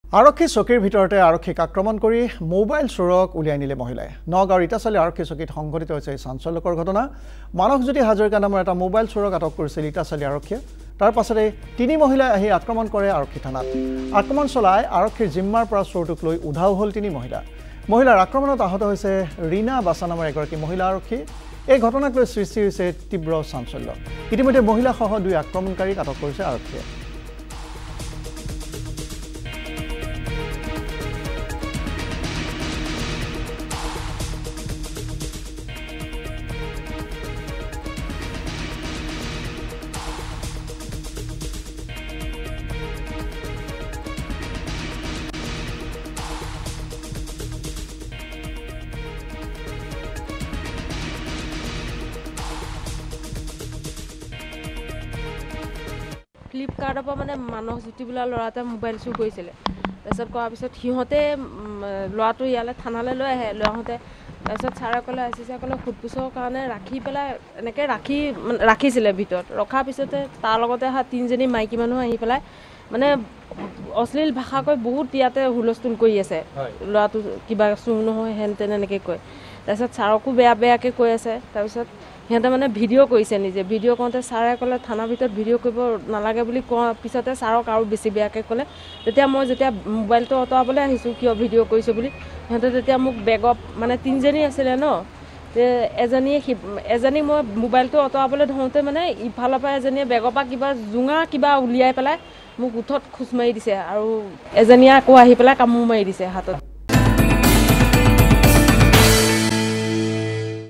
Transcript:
আৰক্ষী চকীৰ ভিতৰতে আৰক্ষীক আক্ৰমণ কৰি মোবাইল চোৰক উলিয়াই নিলে মহিলাই। নগাঁৱৰ ইটাচালি আৰক্ষী চকীত সংঘটিত হৈছে এই চাঞ্চল্যকৰ ঘটনা। মানসজ্যোতি হাজৰিকা নামৰ এটা মোবাইল চোৰক আটক কৰিছিল ইটাচালি আৰক্ষীয়ে। তাৰ পাছতে তিনি মহিলাই আহি আক্ৰমণ কৰে আৰক্ষী থানাত। আক্ৰমণ চলাই আৰক্ষীৰ জিম্মাৰ পৰা চোৰটোক লৈ উধাও হ'ল তিনি মহিলা। মহিলাৰ আক্ৰমণত আহত হৈছে ৰীনা বাছা নামৰ এগৰাকী মহিলা আৰক্ষী। এই ঘটনাক লৈ সৃষ্টি হৈছে তীব্ৰ চাঞ্চল্য। ইতিমধ্যে মহিলাসহ দুই আক্ৰমণকাৰীক আটক কৰিছে আৰক্ষীয়ে। ফ্লিপকাৰ্টৰ পৰা মানে মানসজ্যোতি বোলা ল'ৰাটোৱে মোবাইল চুৰ কৰিছিলে। তাৰপিছত কৰাৰ পিছত সিহঁতে ল'ৰাটো ইয়ালৈ থানালৈ লৈ আহে। লৈ আহোঁতে তাৰপিছত ছাৰে ক'লে আই চি চিয়ে ক'লে সোধপোছৰ কাৰণে ৰাখি পেলাই এনেকৈ ৰাখিছিলে ভিতৰত। ৰখাৰ পিছতে তাৰ লগতে অহা তিনিজনী মাইকী মানুহ আহি পেলাই মানে অশ্লীল ভাষা কৈ বহুত ইয়াতে হুলস্থুল কৰি আছে। ল'ৰাটো কিবা চুৰ নহয় হেন তেন এনেকৈ কয়। তাৰপিছত ছাৰকো বেয়াকৈ কৈ আছে। তাৰপিছত সিহঁতে মানে ভিডিঅ' কৰিছে নিজে। ভিডিঅ' কৰোঁতে ছাৰে ক'লে থানাৰ ভিতৰত ভিডিঅ' কৰিব নালাগে বুলি কোৱাৰ পিছতে ছাৰক আৰু বেছি বেয়াকৈ ক'লে। তেতিয়া মই মোবাইলটো আঁতৰাবলৈ আহিছোঁ কিয় ভিডিঅ' কৰিছোঁ বুলি, সিহঁতে তেতিয়া মোক বেগত মানে তিনিজনী আছিলে ন, এজনীক মই মোবাইলটো আঁতৰাবলৈ ধৰোঁতে মানে ইফালৰ পৰা এজনীয়ে বেগৰ পৰা কিবা উলিয়াই পেলাই মোক ওঠত খোজ মাৰি দিছে আৰু এজনীয়ে আকৌ আহি পেলাই কামোৰ মাৰি দিছে হাতত।